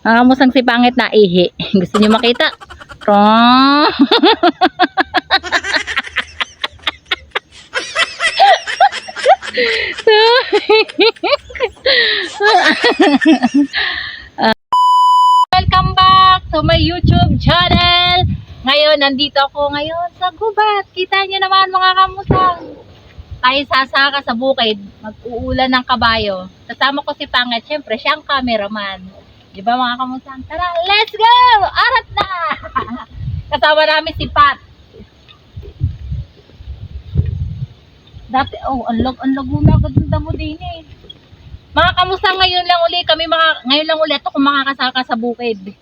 Musang si pangit na ihi. Gusto niyo makita? Trong. Welcome back to my YouTube channel. Ngayon, nandito ako ngayon sa gubat. Kita niyo naman mga kamusang. Tayo sasaka sa bukid. Mag-uulan ng kabayo. Kasama ko si Pangit. Siyempre, siyang cameraman. Diba mga kamusang? Tara, let's go! Arat na! Kasama namin si Pat. Dati, ang laguna ganda mo din eh. Mga kamusta ngayon lang ulit ako makakasaka sa bukid.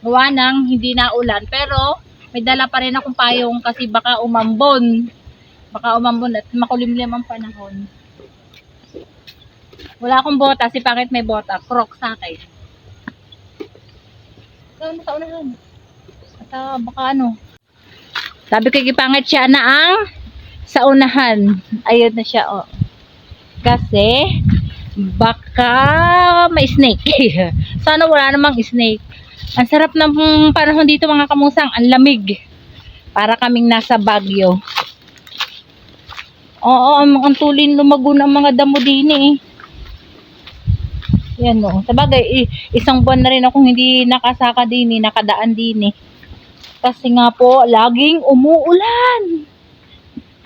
Gawa nang hindi na ulan, pero may dala pa rin akong payong kasi baka umambon. Baka umambon at makulimlim ang panahon. Wala akong bota, si Pangit may bota, Crocs sa akin. Saan sa unahan? At baka ano. Sabi ko kay Pangit siya na ang sa unahan. Ayun na siya, oh. Kasi baka may snake. Sana wala namang snake. Ang sarap ng panahon dito mga kamusang. Ang lamig. Para kaming nasa Baguio. Oo, ang tulin lumago ng mga damo din eh. Yan o. Sabagay, isang buwan na rin akong hindi nakasaka din eh. Nakadaan din eh. Kasi nga po, laging umuulan.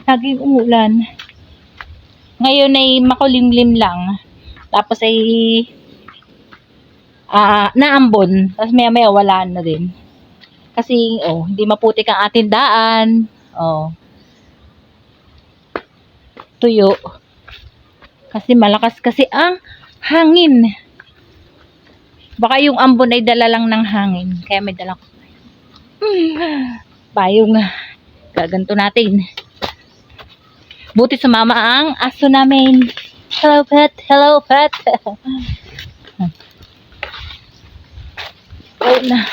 Laging umulan. Ngayon ay makulimlim lang. Tapos ay naambon. Tapos maya maya wala na din. Kasi hindi maputik ang ating daan. Tuyo. Kasi malakas kasi ang hangin. Baka yung ambon ay dala lang ng hangin. Kaya may dala ko. Payong gaganto natin. Buti sa mama ang aso namin. Hello pet, hello pet. Na.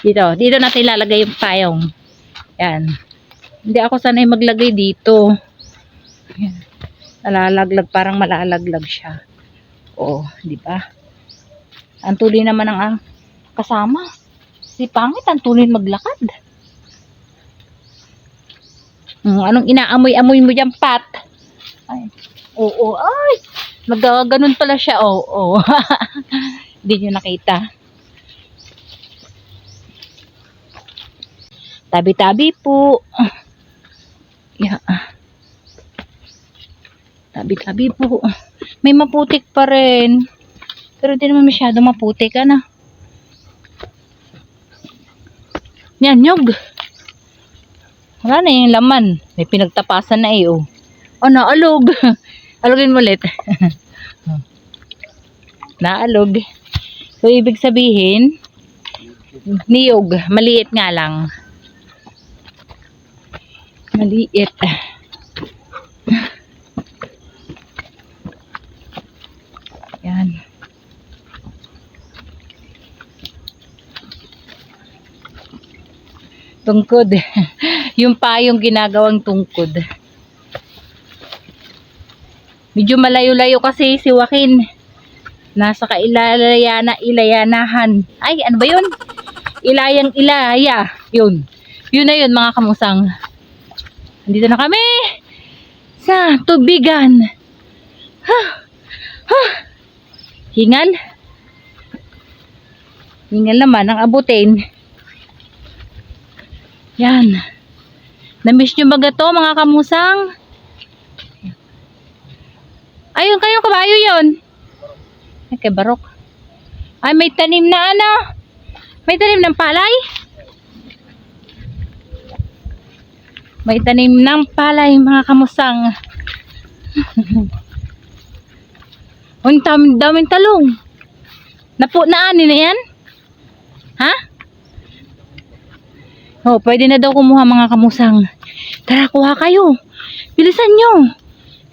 Dito natin ilalagay yung payong. Yan. Hindi ako sanay maglagay dito. Yan. Nalalaglag, parang malalaglag siya. Di ba? Ang tuloy naman ang kasama. Si Pangit, ang tuloy maglakad. Anong inaamoy-amoy mo dyan, Pat? Ay. Ay. Magaganon pala siya, Hindi nyo nakita. Tabi-tabi po. Yeah. Tabi-tabi po. May maputik pa rin. Pero hindi naman masyado maputik, ano? Yan, nyog. Wala na yung laman. May pinagtapasan na eh, naalog. Alugin mo ulit. Naalog. So, ibig sabihin, niyog. Maliit nga lang. Maliit. Yan. Tungkod. Yung payong ginagawang tungkod. Medyo malayo-layo kasi si Joaquin. Nasa ilayanahan. Ay, ano ba yun? Ilayang-ilaya. Yun. Yun na yun mga kamusang. Nandito na kami sa tubigan. Hingal. Hingal naman ang abutin. Yan. Na-miss nyo ba ito mga kamusang? Ayun, kayong kabayo yun. Ay, kay Barok. Ay, may tanim na ano. May tanim ng palay. May tanim ng palay, mga kamusang. Ang daming talong. Naanin na yan? Ha? Pwede na daw kumuha mga kamusang. Tara, kuha kayo. Bilisan nyo.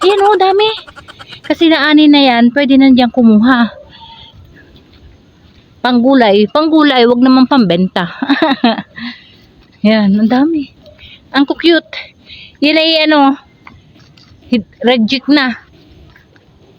Ayan dami. Kasi naanin na yan, pwede na dyan kumuha. Panggulay, wag naman pambenta. Yan, ang dami. Ang cute. Yan ay reject na.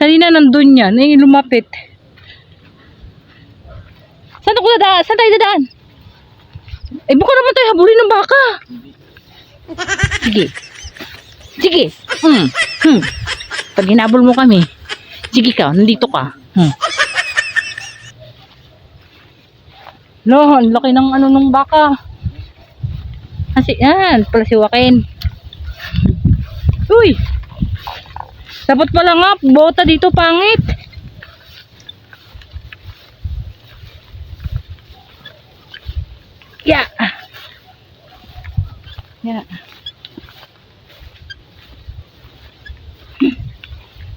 Kanina nandun yan. Eh, lumapit. Saan ako dadaan? Saan tayo dadaan? Eh, baka naman tayo habulin ng baka. Sige. Sige. Pag hinabol mo kami, sige ka, nandito ka. No, ang laki ng ano nung baka. Kasi, yan, pala si Joaquin. Uy! Dapat pala nga, bota dito, pangit. Yeah. Yeah.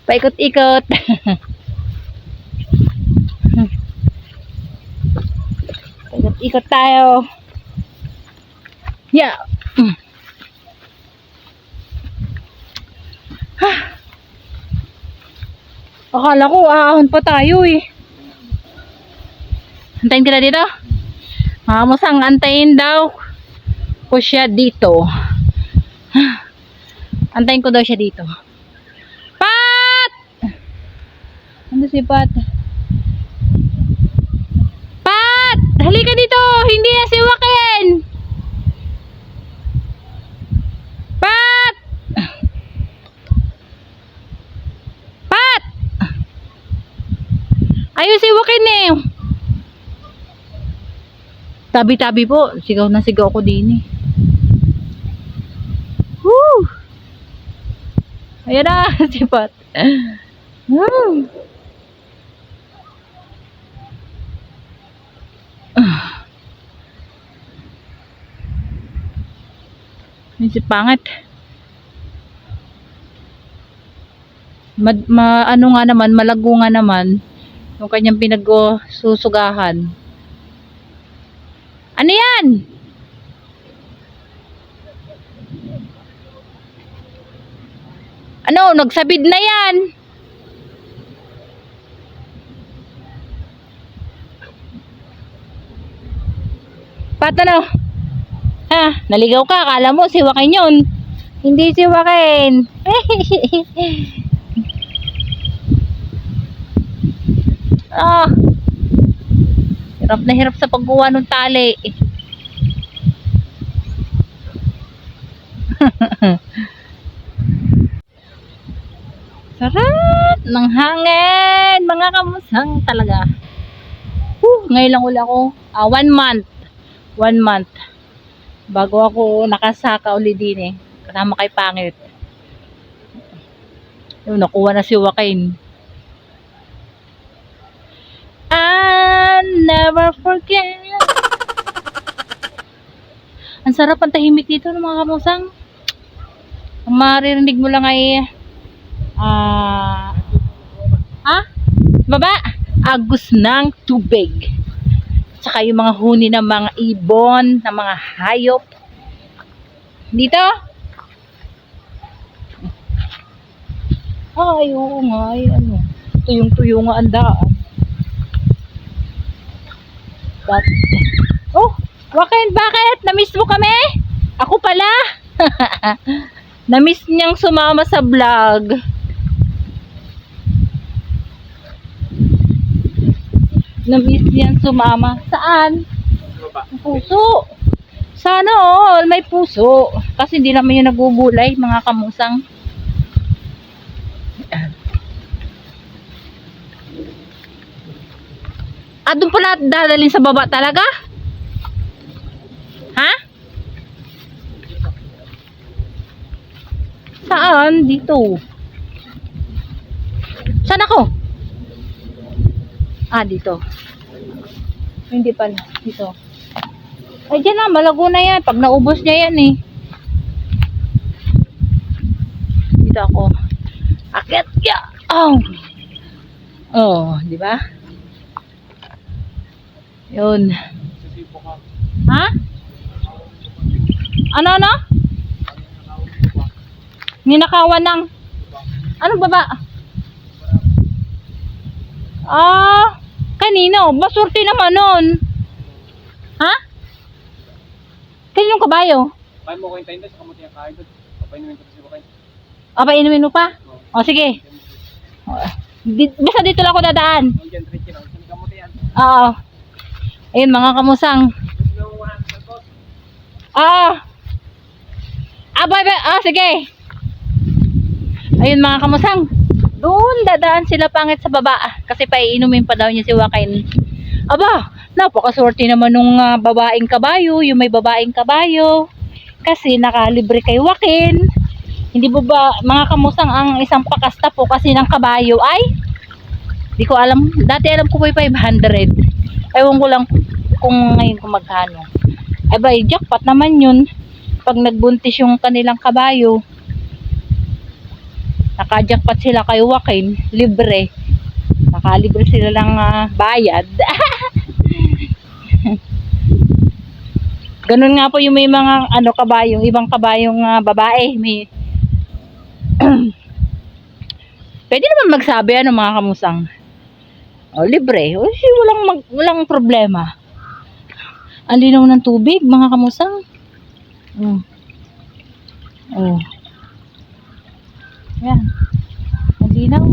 Paikot-ikot. Paikot-ikot tayo. Yeah. Akala ko aahon pa tayo eh. Antayin ka na dito? Musang antayin daw ko siya dito. Antayin ko daw siya dito. Pat! Ano si Pat? Pat! Halika dito! Hindi na si Joaquin! Pat! Pat! Ayun si Joaquin eh. Tabi-tabi po. Sigaw na sigaw ko din eh. Woo! Ayan na, si Pat. Woo! Ayan si Pangit. Ano nga naman, malago nga naman yung kanyang pinagsusugahan. Ano yan? Ano, nagsabid na yan. Pat, ano? Ha, naligaw ka, akala mo si Joaquin yun. Hindi si Joaquin. Ah. Hirap na hirap sa paggawa ng tali. Sarap ng hangin, mga kamusang talaga. Ngayon lang uli ako, 1 month. 1 month. Bago ako nakasaka uli din eh. Kasama kay Pangit. Yung nakuha na si Joaquin. I'll never forget. Ang sarap ang tahimik dito ng mga kamusang. Ang maririnig mo lang ay baba, agos ng tubig. Tsaka yung mga huni ng mga ibon, ng mga hayop. Dito? Ay, oo nga, ay, ano. Tuyong-tuyo nga ang daan. Oh, Joaquin, bakit? Namiss mo kami? Ako pala. Namiss niyang sumama sa vlog. Namiss niyang sumama. Saan? Puso. Sana all may puso. Kasi hindi naman yung nagugulay, mga kamusang. Doon pala dadalhin sa baba talaga? Ha? Saan? Dito. Saan ako? Dito. Hindi pala. Dito. Ay, dyan na. Malago na yan. Pag naubos niya yan eh. Dito ako. Akit. Yeah. Oh. Oh, di ba? Yun. Ha? Ano? Ninakawan ng ano baba? Kanino? Basurti naman nun. Ha? Kaninong kabayo? Paano mo ko yung tayo sa kamuti ang kain doon? Papainumin ko si Joaquin. Painumin mo pa? O sige. Basta dito lang ako dadaan. Diyan, diretso lang. Saan ka mo yan? Oo. Ayun mga kamusang. Sige. Ayun mga kamusang. Doon dadaan sila pangit sa baba. Kasi paiinumin pa daw niya si Joaquin. Aba, napakaswerte naman nung babaeng kabayo. Yung may babaeng kabayo. Kasi nakalibre kay Joaquin. Hindi ba mga kamusang ang isang pakasta po kasi ng kabayo ay di ko alam. Dati alam ko po 500. Ewan ko lang kung ngayon kung magkano. Ay ba, jackpot naman yun. Pag nagbuntis yung kanilang kabayo, naka-jackpot sila kay Joaquin, libre. Nakalibre sila ng bayad. Ganun nga po yung may mga kabayong, ibang kabayong babae. May pwede naman magsabi mga kamusang. Libre. Walang problema. Ang linaw ng tubig, mga kamusang. Yan. Ang linaw.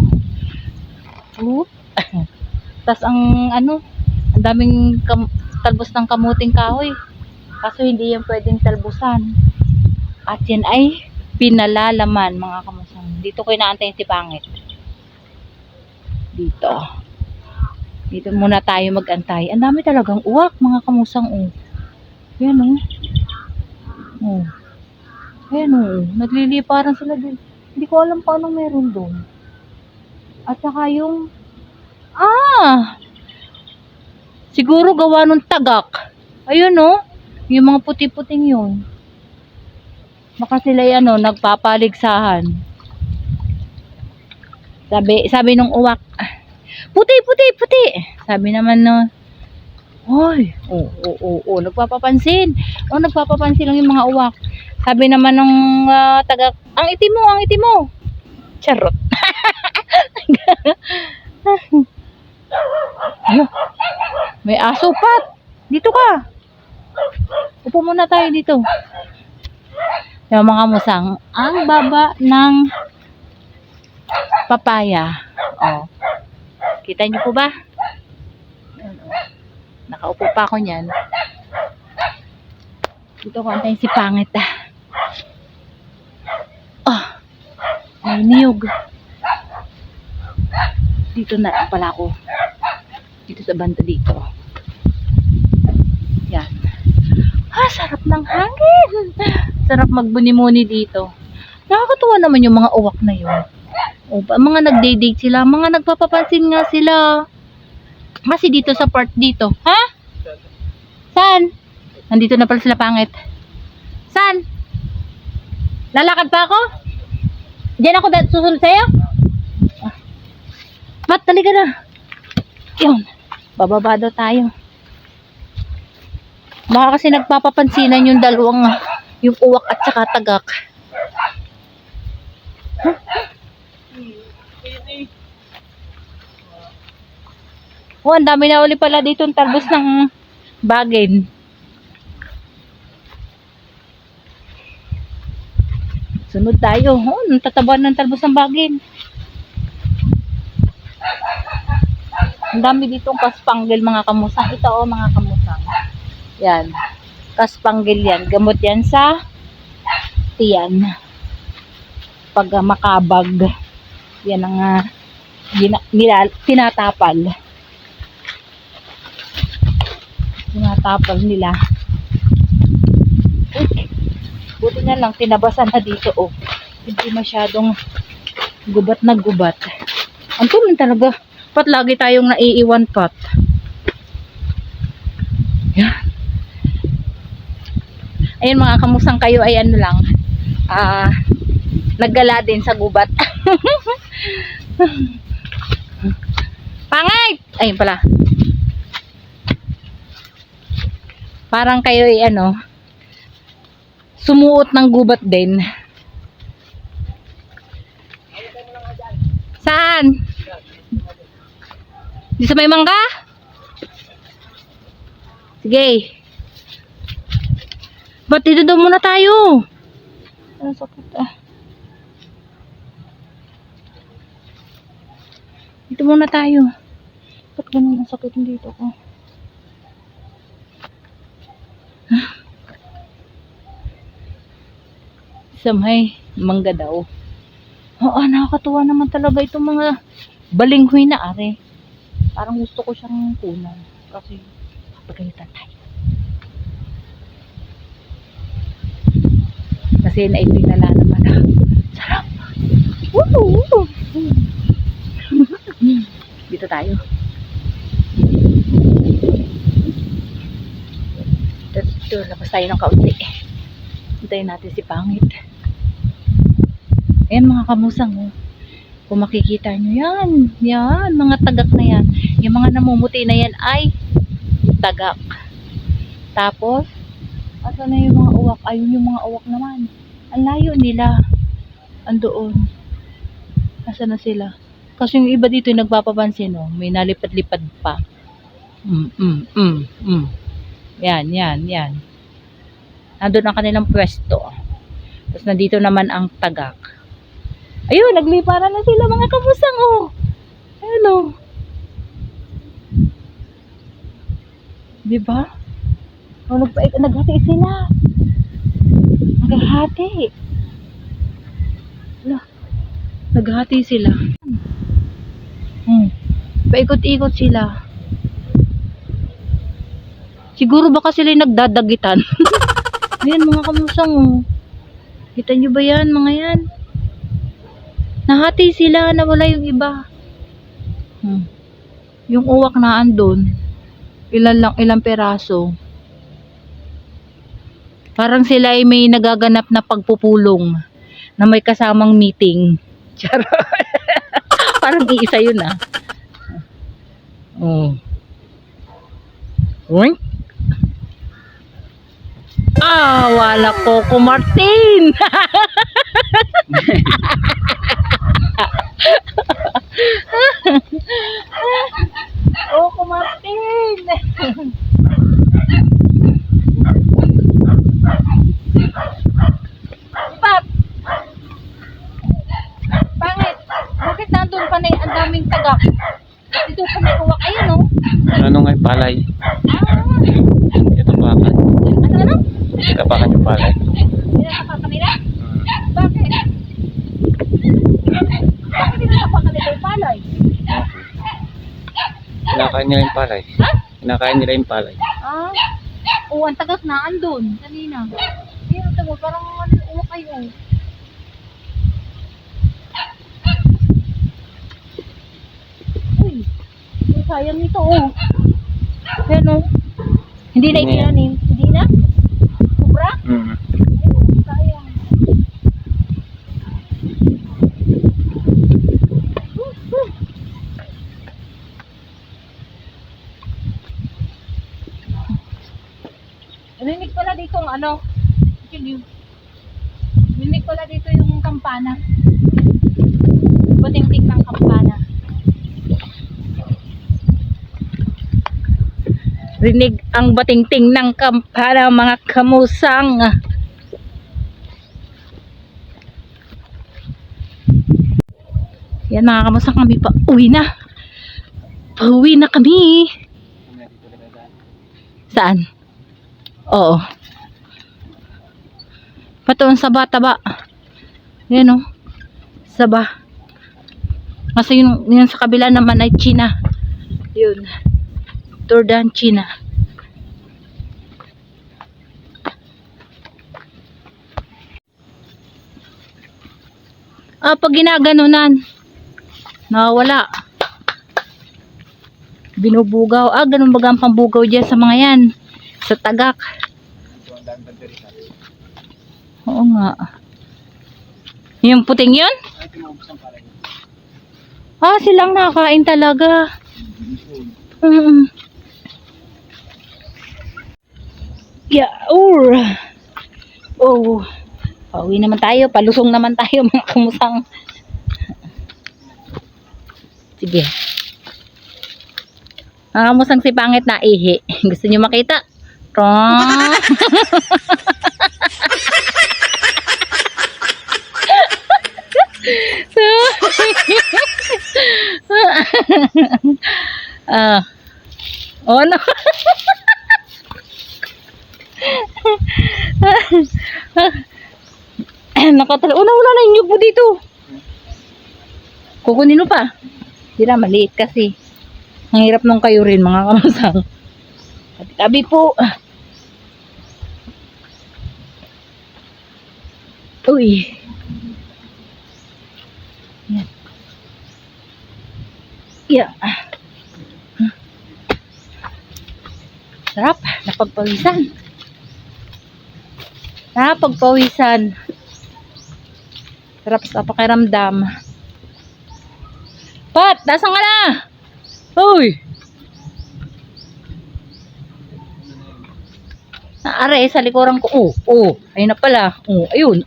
Tas ang daming talbos ng kamuting kahoy. Kaso hindi yan pwedeng talbusan. At yan ay pinalalaman, mga kamusang. Dito ko inaantayin si Pangit. Dito muna tayo mag-antay. Ang dami talagang uwak, mga kamusang. Yan Ayan nagliliparan sila din. Hindi ko alam paano meron doon. At saka yung siguro gawa nung tagak. Ayun yung mga puti-puting yun. Baka sila nagpapaligsahan. Sabi nung uwak, puti. Sabi naman oy, nagpapapansin. Nagpapapansin lang yung mga uwak. Sabi naman ng taga, ang itim mo. Charot. May aso, Pat. Dito ka. Upo muna tayo dito. Yung mga musang, ang baba ng papaya. Kita niyo po ba? Nakaupo pa ako niyan. Dito ko antayin si Pangit. May niyog. Dito na pala ako. Dito sa banda dito. Yan. Sarap ng hangin. Sarap magbuni-muni dito. Nakakatuwa naman yung mga uwak na yun. Mga nagde-date sila. Mga nagpapapansin nga sila. Kasi dito sa part dito. Ha? Saan? Nandito na pala sila Pangit. Saan? Lalakad pa ako? Diyan ako susunod sa'yo? Pat, talaga na. Yun. Bababa daw tayo. Baka kasi nagpapapansinan yung dalawang yung uwak at saka tagak. Ang dami na uli pala dito ang talbos ng bagin. Sunod tayo. Natataban ng talbos ng bagin. Ang dami dito kaspanggil, mga kamusang. Ito mga kamusang. Yan. Kaspanggil yan. Gamot yan sa tiyan. Pag makabag. Yan ang tinatapal. Tinatapal nila. Buti na lang, tinabasan na dito, Hindi masyadong gubat na gubat. Ang tuloy talaga. Pat, lagi tayong naiiwan, Pat. Yan. Ayun, mga kamusang, kayo ay lang. Naggala din sa gubat. Pangit! Ayun pala. Parang kayo ay sumuot ng gubat din. Saan? Di sa may mangga? Sige. Ba't dito daw muna tayo? Ang sakit Dito muna tayo. Ba't ganun ang sakit dito ko? Samay, mangga daw. Oo, nakakatuwa naman talaga itong mga balinghoy na are. Parang gusto ko siyang kunan. Kasi papagalitan tayo. Kasi naipinala naman na. Sarap! Woo! Dito tayo. Dito, labas tayo ng kaunti. Hintayin natin si Pangit. Ayan mga kamusang, oh. Kung makikita nyo yan, yan, mga tagak na yan. Yung mga namumuti na yan ay tagak. Tapos, asa na yung mga uwak? Ayun yung mga uwak naman. Ang layo nila. Andoon. Asa na sila? Kasi yung iba dito yung nagpapapansin, oh. May nalipad-lipad pa. Yan. Nandun ang kanilang pwesto. Tapos nandito naman ang tagak. Ayun, nagliparan na sila mga kamusang, oh. Ayun, oh. Diba? Oh, naghati sila. Naghati. Naghati sila. Paikot-ikot sila. Siguro baka sila yung nagdadagitan. Ayan mga kamusang, oh. Kita nyo ba yan, mga yan? Nahati sila, nawala yung iba. Yung uwak na andun. Ilang peraso. Parang sila ay may nagaganap na pagpupulong na may kasamang meeting. Charot. Parang iisa yun, ah. Oh. Oink. Wala Coco Martin. Coco Martin. Pap. Pangit. Bakit nandun pa na ang daming tagak? Dito pa na uwak. Ayun, oh. Ano nga yung palay? Ito bakan. Ano? Ito bakan yung palay. Pinasapa nila? Bakit? Bakit pinasapa nila yung palay? Kinakain nila yung palay. Ha? Kinakain nila yung palay. Ang tagak na andun. Kanina. Ayun, ito mo. Parang uwak kayo. Uy. Sayang nito, oh. Ayan, oh. Hindi na itinanim. Hindi na? Sobra? Ayun, sayang. Rinig pala dito ang ano. Rinig pala dito yung kampana. Bating-ting ng kampana. Rinig ang bating-ting ng kampana, mga kamusang. Yan mga kamusang, kami pa uwi na. Pauwi na kami. Saan? Oo. Patoon sa bata ba? Yan, oh. Saba. Kasi yun sa kabila naman ay China. Yun. Turdan, China. Pag ginaganunan, nawawala. Binubugaw. Ganun baga ang pambugaw dyan sa mga yan. Sa tagak. Oo nga. Yung puting yun? Silang nakakain talaga. Oh. Pauwi naman tayo. Palusong naman tayo mga kamusang. Sige. Mga kamusang si Pangit na ihi. Gusto nyo makita? Ano? Nakatala. Wala na yung nyug mo dito. Kukunin mo pa. Hindi na, maliit kasi. Ang hirap nung kayo rin, mga kamusang. Tabi po. Uy. Yan. Yeah. Sarap. Napagpawisan. Napagpawisan. Sarap sa pakiramdam. Pat, nasaan ka na? Uy. Naare sa likuran ko. Ayun na pala. Ayun.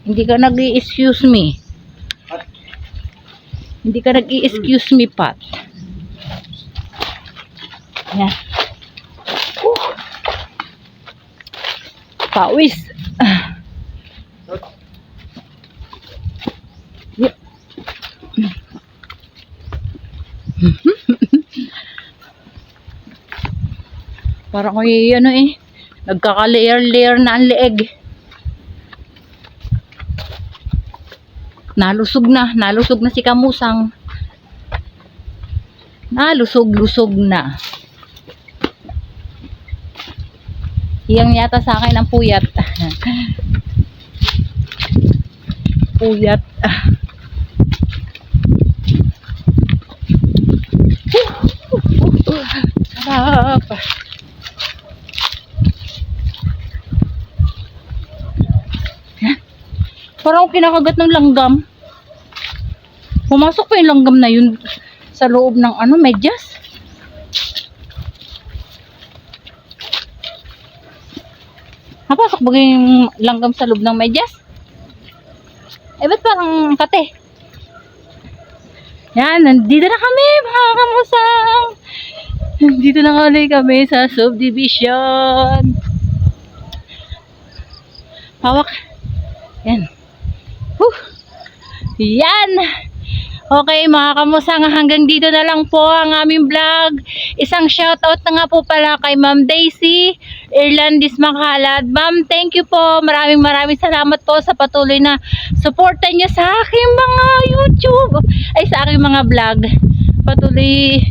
Hindi ka nag-i-excuse me. Hindi ka nag-i-excuse me, Pat. Yan. Pawis. Yep. Parang ko nagkaka-layer na ang leeg. Nalusog na si Kamusang. Nalusog na. Iyang yata sa akin ang puyat. Puyat. Sarap. Parang kinakagat ng langgam. Pumasok pa yung langgam na yun sa loob ng medyas. Napasok ba yung langgam sa loob ng medyas? Ba't parang kate? Yan, nandito na kami mga kamusang. Nandito na kami sa subdivision. Hawak. Yan. Yan. Okay mga kamusang, hanggang dito na lang po ang aming vlog. Isang shoutout na nga po pala kay Ma'am Daisy Irlandis Makahalad. Ma'am, thank you po. Maraming salamat po sa patuloy na suporta niyo sa aking mga YouTube. Sa aking mga vlog. Patuloy.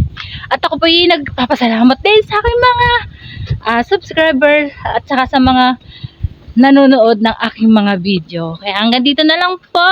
At ako po yung nagpapasalamat din sa aking mga subscriber at saka sa mga nanonood ng aking mga video. Kaya hanggang dito na lang po.